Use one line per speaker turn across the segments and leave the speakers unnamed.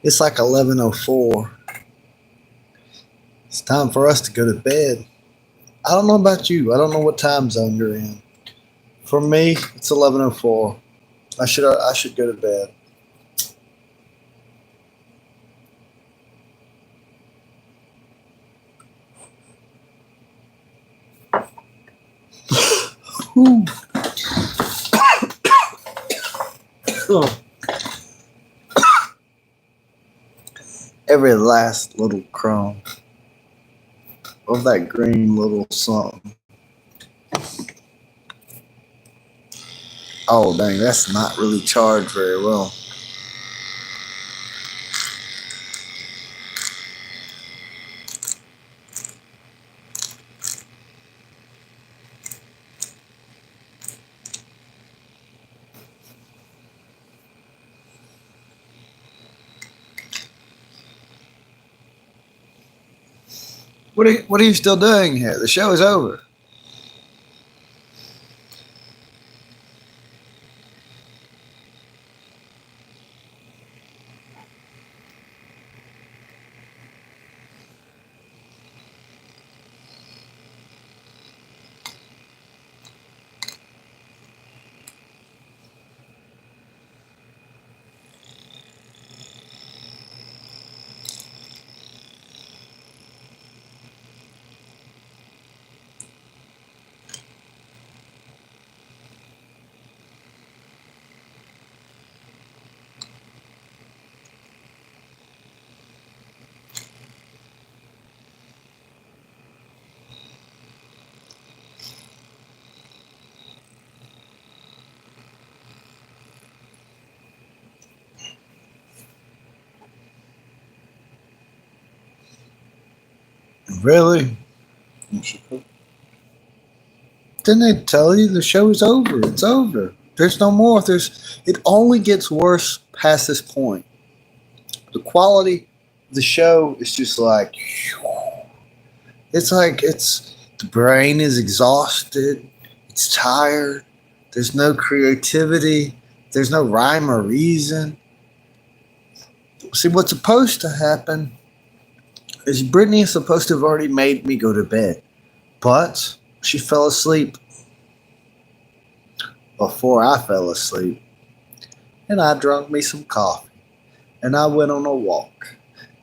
It's like 11:04. It's time for us to go to bed. I don't know about you. I don't know what time zone you're in. For me, it's 11:04. I should go to bed. Whew. Every last little crumb of that green little something. Oh dang, that's not really charged very well. What are you still doing here? The show is over. Really? Didn't they tell you the show is over? It's over. There's no more. It only gets worse past this point. The quality of the show is just like it's the brain is exhausted, it's tired, there's no creativity, there's no rhyme or reason. See, what's supposed to happen is Brittany is supposed to have already made me go to bed, but she fell asleep before I fell asleep, and I drank me some coffee, and I went on a walk,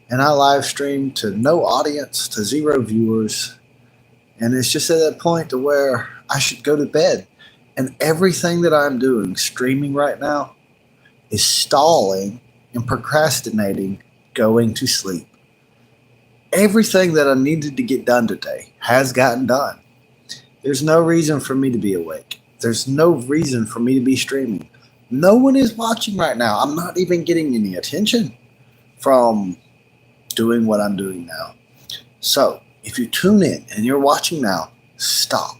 and I live streamed to no audience, to zero viewers, and it's just at that point to where I should go to bed. And everything that I'm doing, streaming right now, is stalling and procrastinating going to sleep. Everything that I needed to get done today has gotten done. There's no reason for me to be awake. There's no reason for me to be streaming. No one is watching right now. I'm not even getting any attention from doing what I'm doing now. So, if you tune in and you're watching now, stop.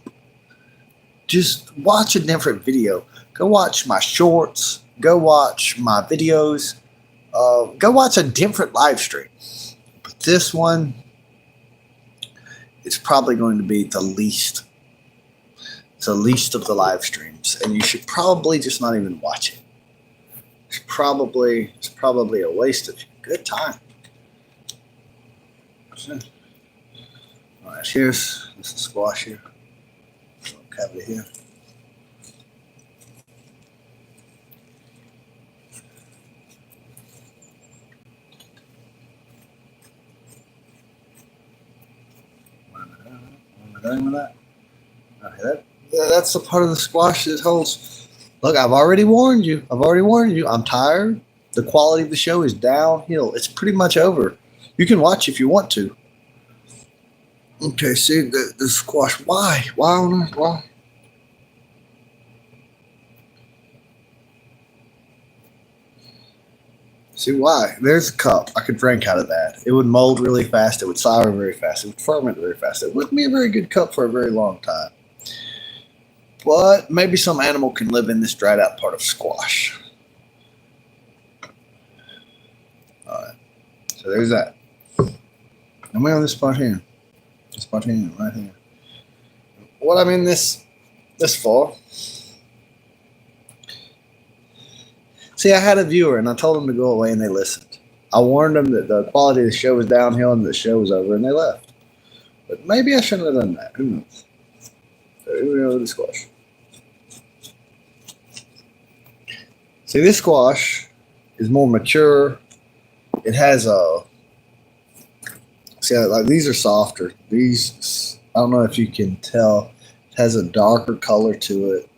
Just watch a different video. Go watch my shorts. Go watch my videos. Go watch a different live stream. But this one is probably going to be the least. It's the least of the live streams, and you should probably just not even watch it. It's probably a waste of good time. All right, here's this is squash here. Cavity here. What am I doing with that? Okay, that's the part of the squash that holds. Look, I've already warned you. I'm tired. The quality of the show is downhill. It's pretty much over. You can watch if you want to. Okay, see the squash. Why? Why on earth? Why? See why? There's a cup. I could drink out of that. It would mold really fast. It would sour very fast. It would ferment very fast. It wouldn't be a very good cup for a very long time. But maybe some animal can live in this dried out part of squash. All right. So there's that. And we're on this spot here. This spot here, right here. What I'm in this for. See, I had a viewer and I told them to go away and they listened. I warned them that the quality of the show was downhill and the show was over, and they left. But maybe I shouldn't have done that. Who knows? So here we go with the squash. See, this squash is more mature. It has a see, like these are softer. These, I don't know if you can tell, it has a darker color to it.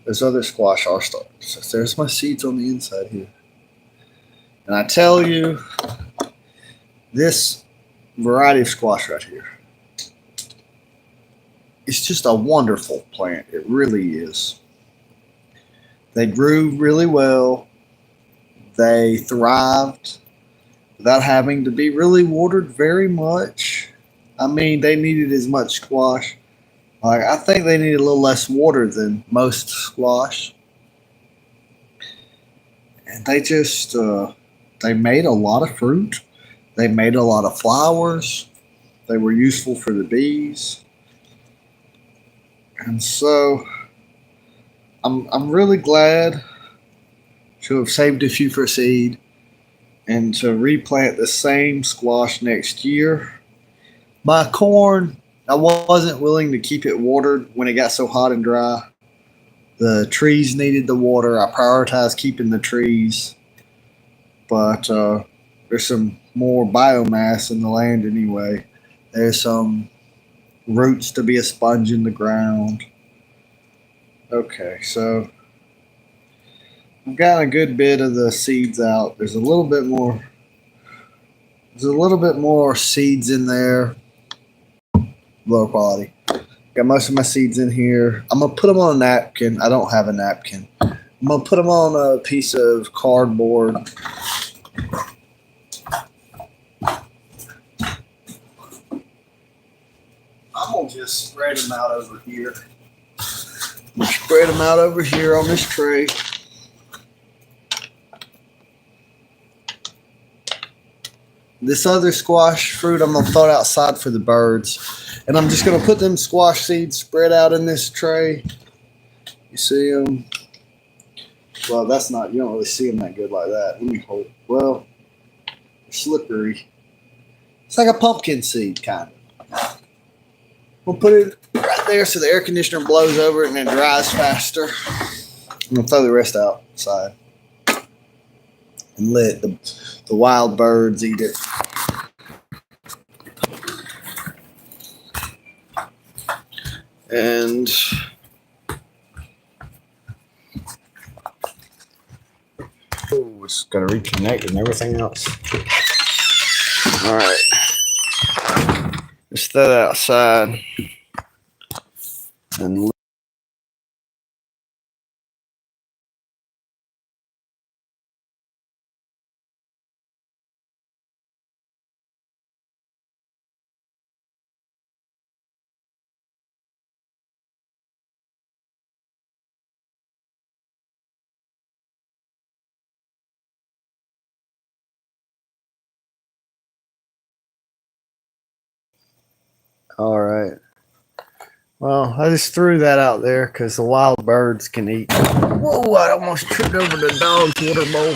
Those other squash are starting. So there's my seeds on the inside here. And I tell you, this variety of squash right here, it's just a wonderful plant. It really is. They grew really well. They thrived without having to be really watered very much. I mean, they needed as much squash. Like, I think they need a little less water than most squash. And they just, they made a lot of fruit. They made a lot of flowers. They were useful for the bees. And so, I'm really glad to have saved a few for seed and to replant the same squash next year. My corn, I wasn't willing to keep it watered when it got so hot and dry. The trees needed the water. I prioritized keeping the trees. But there's some more biomass in the land anyway. There's some roots to be a sponge in the ground. Okay, so I've got a good bit of the seeds out. There's a little bit more. There's a little bit more seeds in there. Lower quality. Got most of my seeds in here. I'm gonna put them on a napkin. I don't have a napkin. I'm gonna put them on a piece of cardboard. I'm gonna just spread them out over here. I'm gonna spread them out over here on this tray. This other squash fruit I'm gonna throw it outside for the birds. And I'm just gonna put them squash seeds spread out in this tray. You see them? Well, that's not, you don't really see them that good like that. Let me hold. Well, they're slippery. It's like a pumpkin seed, kind of. We'll put it right there so the air conditioner blows over it and it dries faster. I'm gonna throw the rest outside and let the wild birds eat it. And it's got to reconnect and everything else. All right, just throw that outside and all right. Well, I just threw that out there because the wild birds can eat. Whoa, I almost tripped over the dog's water bowl.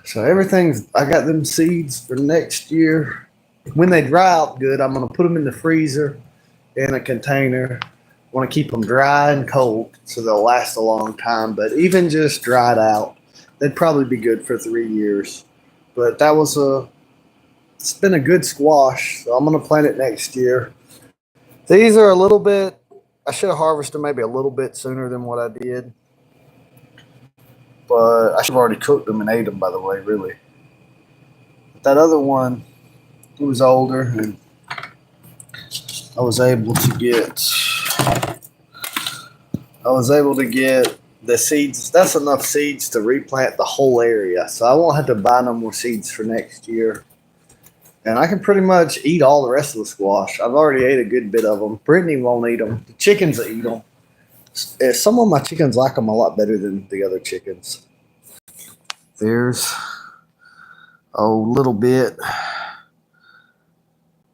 So everything's, I got them seeds for next year. When they dry out good, I'm going to put them in the freezer in a container. I want to keep them dry and cold so they'll last a long time. But even just dried out, they'd probably be good for 3 years. But that was it's been a good squash, so I'm going to plant it next year. These are a little bit, I should have harvested maybe a little bit sooner than what I did. But I should have already cooked them and ate them, by the way, really. But that other one, it was older, and I was able to get the seeds. That's enough seeds to replant the whole area. So I won't have to buy no more seeds for next year. And I can pretty much eat all the rest of the squash. I've already ate a good bit of them. Brittany won't eat them. The chickens will eat them. Some of my chickens like them a lot better than the other chickens. There's a little bit.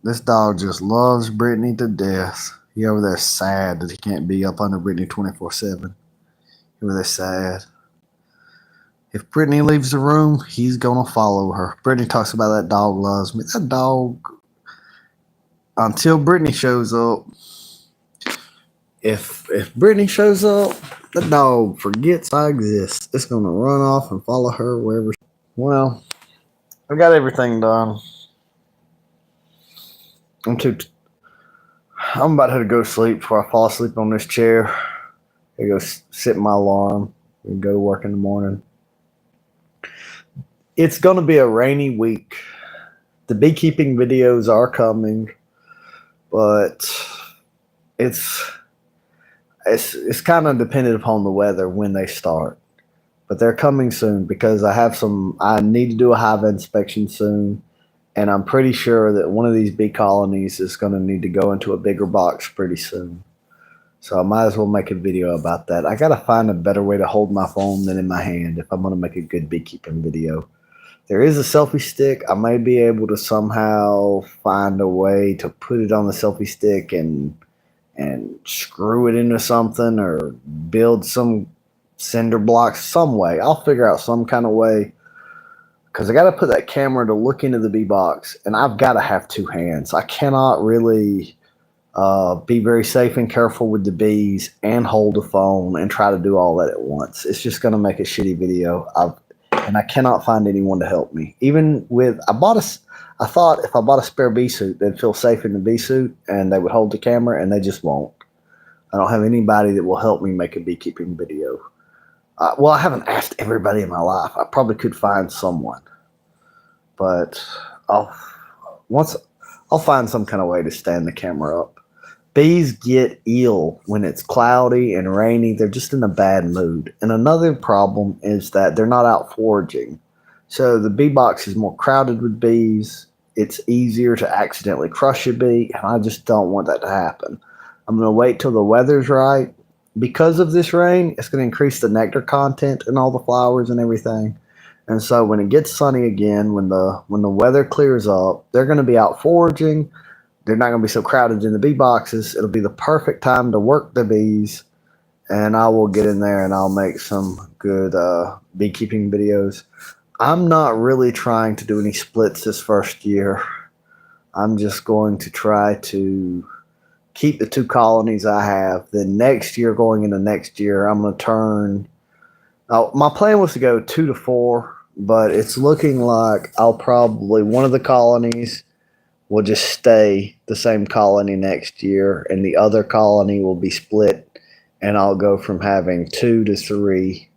This dog just loves Brittany to death. He over there sad that he can't be up under Brittany 24/7. He over there sad. If Brittany leaves the room, he's gonna follow her. Brittany talks about that dog loves me. That dog, until Brittany shows up, if Brittany shows up, the dog forgets I exist. It's gonna run off and follow her wherever. Well, I got everything done. I'm about to go to sleep before I fall asleep on this chair. I go sit in my alarm and go to work in the morning. It's gonna be a rainy week. The beekeeping videos are coming, but it's kind of dependent upon the weather when they start. But they're coming soon because I need to do a hive inspection soon, and I'm pretty sure that one of these bee colonies is going to need to go into a bigger box pretty soon. So I might as well make a video about that. I got to find a better way to hold my phone than in my hand if I'm going to make a good beekeeping video. There is a selfie stick. I may be able to somehow find a way to put it on the selfie stick and screw it into something or build some cinder blocks some way. I'll figure out some kind of way because I got to put that camera to look into the bee box, and I've got to have two hands. I cannot really be very safe and careful with the bees and hold the phone and try to do all that at once. It's just going to make a shitty video. And I cannot find anyone to help me. Even with I thought if I bought a spare bee suit, they'd feel safe in the bee suit and they would hold the camera, and they just won't. I don't have anybody that will help me make a beekeeping video. Well, I haven't asked everybody in my life. I probably could find someone, but I'll find some kind of way to stand the camera up. Bees get ill when it's cloudy and rainy. They're just in a bad mood. And another problem is that they're not out foraging. So the bee box is more crowded with bees. It's easier to accidentally crush a bee, and I just don't want that to happen. I'm going to wait till the weather's right. Because of this rain, it's going to increase the nectar content in all the flowers and everything. And so when it gets sunny again, when the weather clears up, they're going to be out foraging. They're not going to be so crowded in the bee boxes. It'll be the perfect time to work the bees, and I will get in there and I'll make some good beekeeping videos. I'm not really trying to do any splits this first year. I'm just going to try to keep the two colonies I have. Then next year, going into next year, I'm going to turn. My plan was to go 2 to 4, but it's looking like I'll probably one of the colonies will just stay the same colony next year, and the other colony will be split, and I'll go from having 2 to 3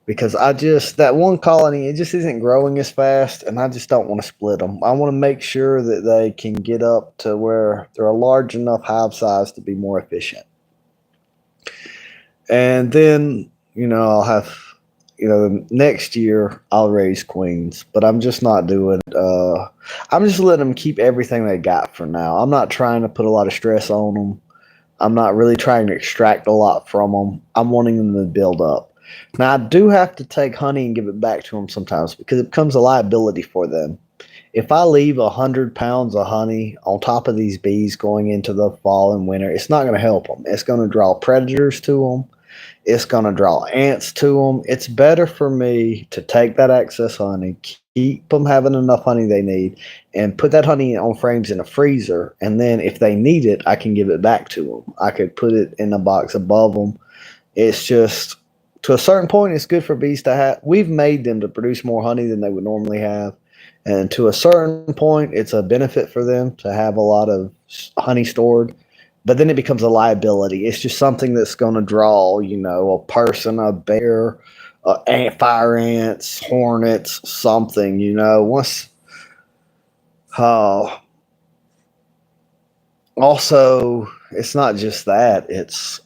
because that one colony, it just isn't growing as fast, and I just don't want to split them. I want to make sure that they can get up to where they're a large enough hive size to be more efficient. And then, I'll have, next year I'll raise queens, but I'm just not doing I'm just letting them keep everything they got for now. I'm not trying to put a lot of stress on them. I'm not really trying to extract a lot from them. I'm wanting them to build up. Now, I do have to take honey and give it back to them sometimes because it becomes a liability for them. If I leave 100 pounds of honey on top of these bees going into the fall and winter, it's not going to help them. It's going to draw predators to them. It's going to draw ants to them. It's better for me to take that excess honey, keep them having enough honey they need, and put that honey on frames in a freezer. And then if they need it, I can give it back to them. I could put it in a box above them. It's just, to a certain point, it's good for bees to have. We've made them to produce more honey than they would normally have. And to a certain point, it's a benefit for them to have a lot of honey stored. But then it becomes a liability. It's just something that's going to draw, a person, a bear, fire ants, hornets, something, Once, also, it's not just that. It's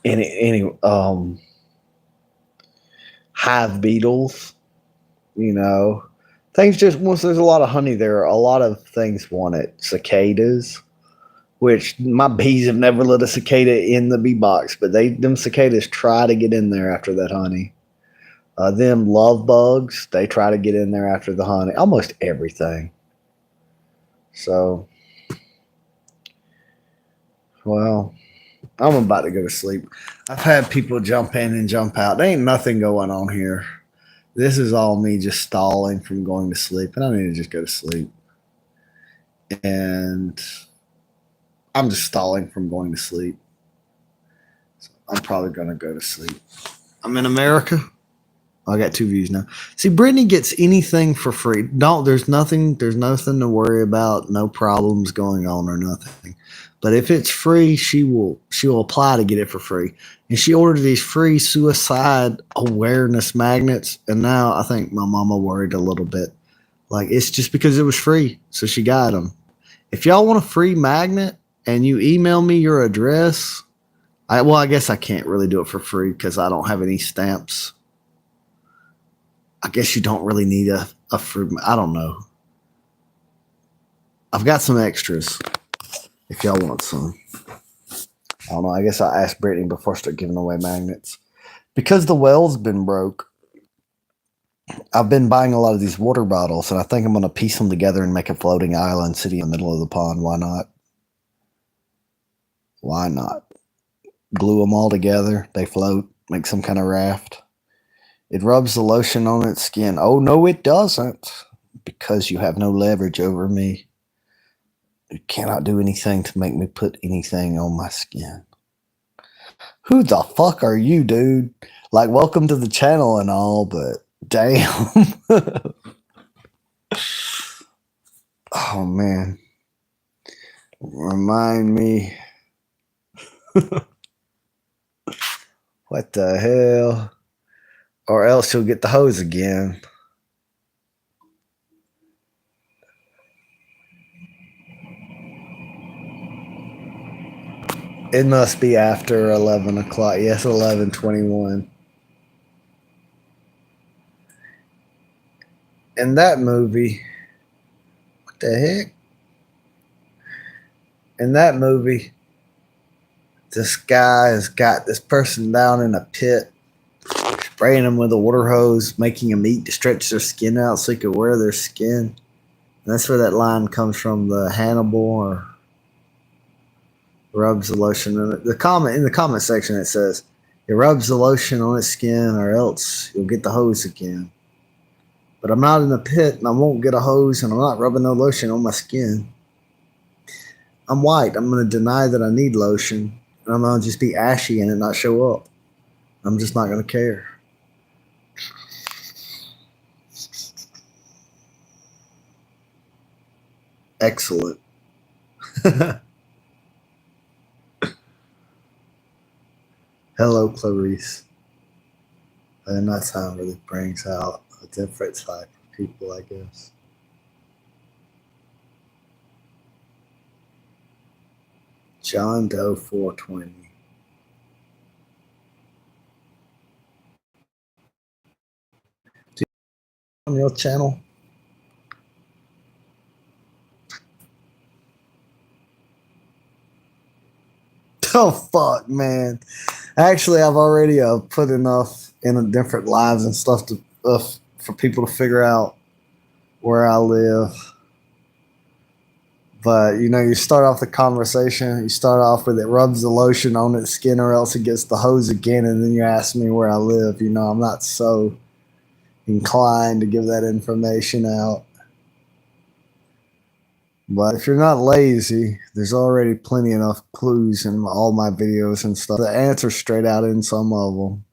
any hive beetles, things just once there's a lot of honey there, a lot of things want it. Cicadas, which my bees have never let a cicada in the bee box, but them cicadas try to get in there after that honey. Them love bugs, they try to get in there after the honey. Almost everything. So, well, I'm about to go to sleep. I've had people jump in and jump out. There ain't nothing going on here. This is all me just stalling from going to sleep, and I need to just go to sleep. And I'm just stalling from going to sleep. So I'm probably going to go to sleep. I'm in America. I got 2 views now. See, Brittany gets anything for free. There's nothing to worry about, no problems going on or nothing. But if it's free, she will apply to get it for free. And she ordered these free suicide awareness magnets, and now I think my mama worried a little bit. Like, it's just because it was free, so she got them. If y'all want a free magnet and you email me your address, I guess I can't really do it for free because I don't have any stamps. I guess you don't really need a free. I don't know. I've got some extras if y'all want some. I don't know. I guess I asked Brittany before I start giving away magnets. Because the well's been broke, I've been buying a lot of these water bottles, and I think I'm going to piece them together and make a floating island city in the middle of the pond. Why not? Why not? Glue them all together. They float. Make some kind of raft. It rubs the lotion on its skin. Oh, no, it doesn't. Because you have no leverage over me. You cannot do anything to make me put anything on my skin. Who the fuck are you, dude? Like, welcome to the channel and all, but damn. Oh, man. Remind me. What the hell? Or else you'll get the hose again. It must be after 11 o'clock. Yes, 11:21. In that movie, what the heck? In that movie, this guy has got this person down in a pit, spraying them with a water hose, making them eat to stretch their skin out so he could wear their skin. And that's where that line comes from, the Hannibal or rubs the lotion in it. In the comment section it says, it rubs the lotion on its skin or else you'll get the hose again. But I'm not in the pit and I won't get a hose and I'm not rubbing no lotion on my skin. I'm white. I'm going to deny that I need lotion and I'm going to just be ashy and it not show up. I'm just not going to care. Excellent. Hello, Clarice. And that time really brings out a different type of people, I guess. John Doe 420. On your channel? Oh fuck, man! Actually, I've already put enough in a different lives and stuff to for people to figure out where I live. But you start off the conversation. You start off with it rubs the lotion on its skin, or else it gets the hose again, and then you ask me where I live. I'm not so inclined to give that information out. But if you're not lazy, there's already plenty enough clues in all my videos and stuff. The answer's straight out in some of them.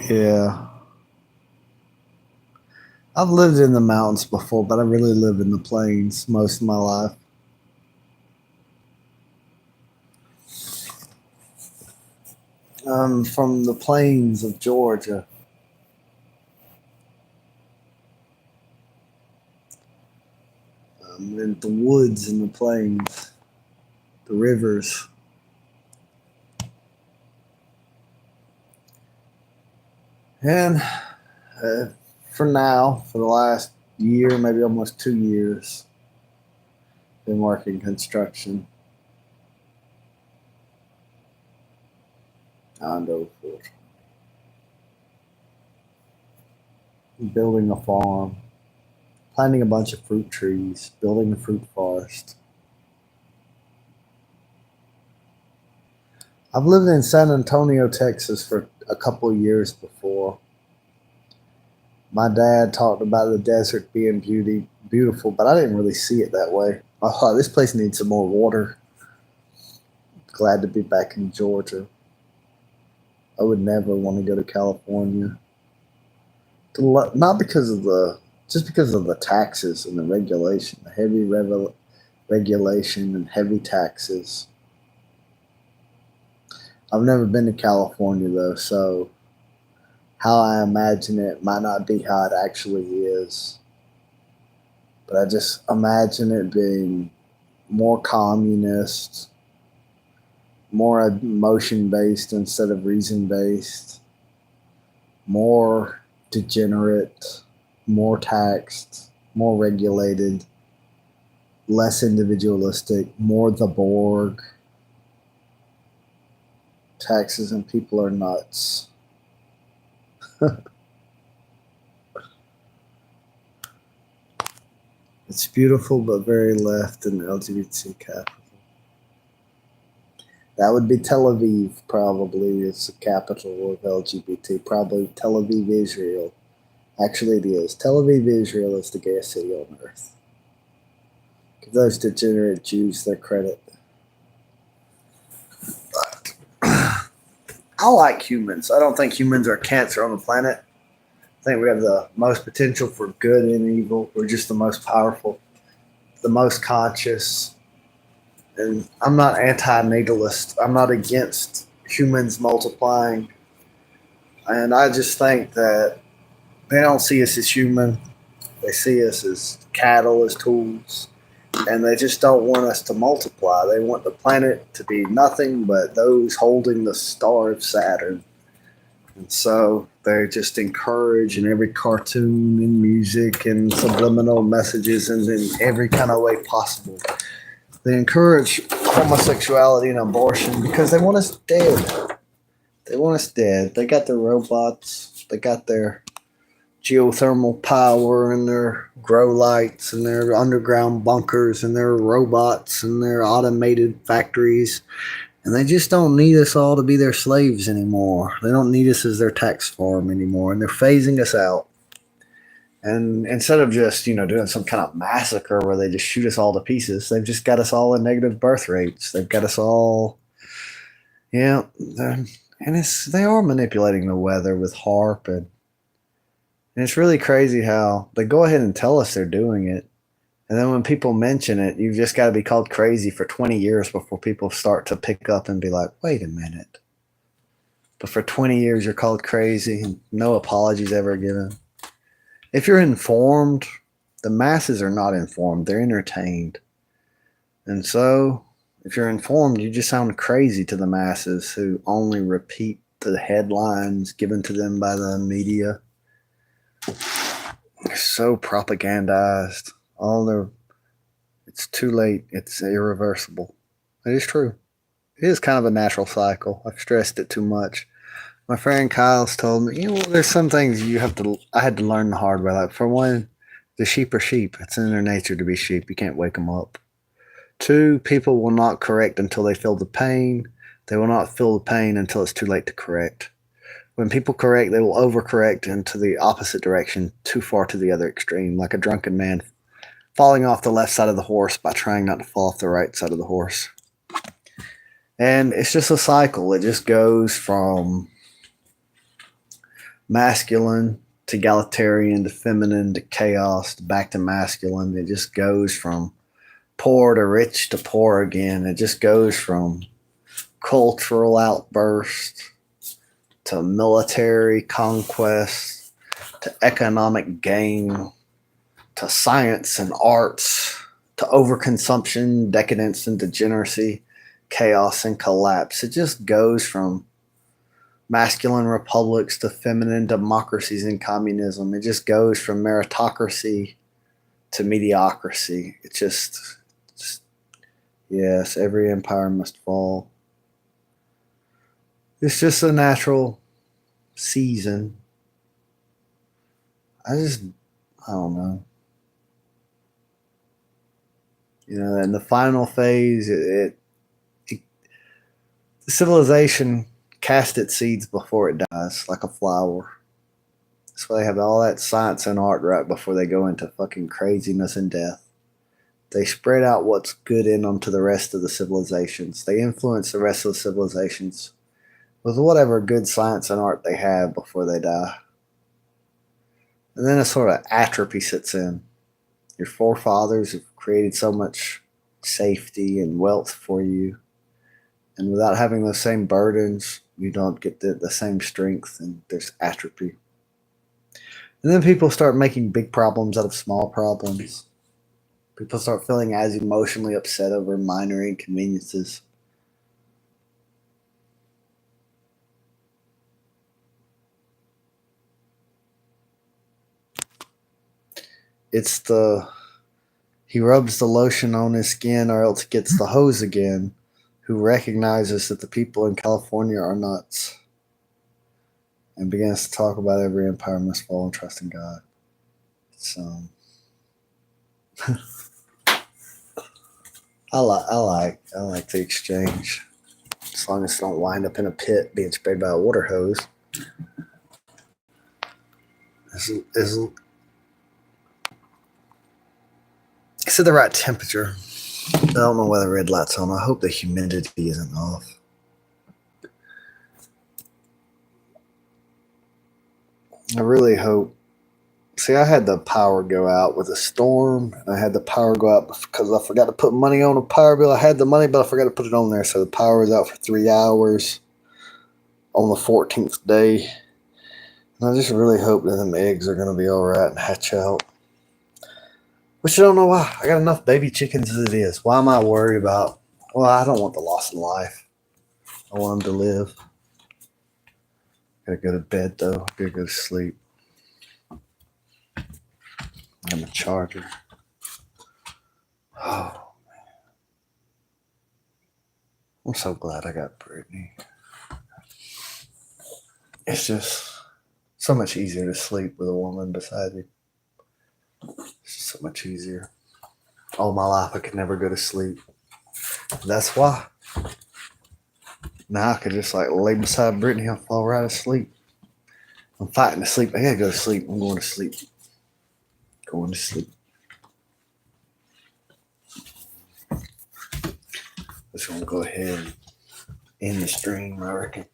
Yeah. I've lived in the mountains before, but I really live in the plains most of my life. I'm from the plains of Georgia. I'm in the woods and the plains, the rivers. And for now, for the last year, maybe almost 2 years, been working construction. Condo. building a farm, planting a bunch of fruit trees, building a fruit forest. I've lived in San Antonio, Texas for a couple of years before. My dad talked about the desert being beautiful, but I didn't really see it that way. I thought this place needs some more water. Glad to be back in Georgia. I would never want to go to California. Not because of just because of the taxes and the regulation, the heavy regulation and heavy taxes. I've never been to California though, so how I imagine it might not be how it actually is. But I just imagine it being more communist, more emotion based instead of reason based, more degenerate, more taxed, more regulated, less individualistic, more the Borg. Taxes and people are nuts. It's beautiful, but very left in the LGBT capital. That would be Tel Aviv, probably. It's the capital of LGBT. Probably Tel Aviv, Israel. Actually, it is. Tel Aviv, Israel is the gayest city on earth. Give those degenerate Jews their credit. But I like humans. I don't think humans are cancer on the planet. I think we have the most potential for good and evil. We're just the most powerful, the most conscious. And I'm not anti-natalist. I'm not against humans multiplying. And I just think that they don't see us as human. They see us as cattle, as tools. And they just don't want us to multiply. They want the planet to be nothing but those holding the star of Saturn. And so they just encourage in every cartoon and music and subliminal messages and in every kind of way possible. They encourage homosexuality and abortion because they want us dead. They want us dead. They got their robots. They got their geothermal power and their grow lights and their underground bunkers and their robots and their automated factories. And they just don't need us all to be their slaves anymore. They don't need us as their tax farm anymore. And they're phasing us out. And instead of just, doing some kind of massacre where they just shoot us all to pieces, they've just got us all at negative birth rates. They've got us all, and they are manipulating the weather with HAARP. And it's really crazy how they go ahead and tell us they're doing it. And then when people mention it, you've just got to be called crazy for 20 years before people start to pick up and be like, wait a minute. But for 20 years, you're called crazy and no apologies ever given. If you're informed, the masses are not informed. They're entertained. And so if you're informed, you just sound crazy to the masses who only repeat the headlines given to them by the media. They're so propagandized. It's too late. It's irreversible. It is true. It is kind of a natural cycle. I've stressed it too much. My friend Kyle's told me, there's some things I had to learn the hard way. Like, for one, the sheep are sheep. It's in their nature to be sheep. You can't wake them up. Two, people will not correct until they feel the pain. They will not feel the pain until it's too late to correct. When people correct, they will overcorrect into the opposite direction, too far to the other extreme, like a drunken man falling off the left side of the horse by trying not to fall off the right side of the horse. And it's just a cycle. It just goes from masculine to egalitarian to feminine to chaos to back to masculine. It just goes from poor to rich to poor again. It just goes from cultural outburst to military conquest to economic gain to science and arts to overconsumption, decadence and degeneracy, chaos and collapse. It just goes from masculine republics to feminine democracies and communism. It just goes from meritocracy to mediocrity. It's just yes, every empire must fall. It's just a natural season. I don't know. In the final phase, civilization cast its seeds before it dies, like a flower. That's why they have all that science and art right before they go into fucking craziness and death. They spread out what's good in them to the rest of the civilizations. They influence the rest of the civilizations with whatever good science and art they have before they die. And then a sort of atrophy sets in. Your forefathers have created so much safety and wealth for you. And without having those same burdens, you don't get the same strength, and there's atrophy. And then people start making big problems out of small problems. People start feeling as emotionally upset over minor inconveniences. It's he rubs the lotion on his skin or else gets the hose again, who recognizes that the people in California are nuts and begins to talk about every empire must fall and trust in God. It's I like the exchange, as long as it don't wind up in a pit being sprayed by a water hose. It's at the right temperature. I don't know why the red light's on. I hope the humidity isn't off. I really hope. See, I had the power go out with a storm. I had the power go out because I forgot to put money on a power bill. I had the money, but I forgot to put it on there. So the power was out for 3 hours on the 14th day. And I just really hope that them eggs are going to be all right and hatch out. Which I don't know why. I got enough baby chickens as it is. Why am I worried about? Well, I don't want the loss of life. I want them to live. Gotta go to bed, though. Gotta go to sleep. I'm a charger. Oh, man. I'm so glad I got Brittany. It's just so much easier to sleep with a woman beside you. It's just so much easier. All my life, I could never go to sleep. That's why. Now I could just lay beside Brittany and fall right asleep. I'm fighting to sleep. I gotta go to sleep. I'm going to sleep. Going to sleep. Just gonna go ahead and end the stream, I reckon.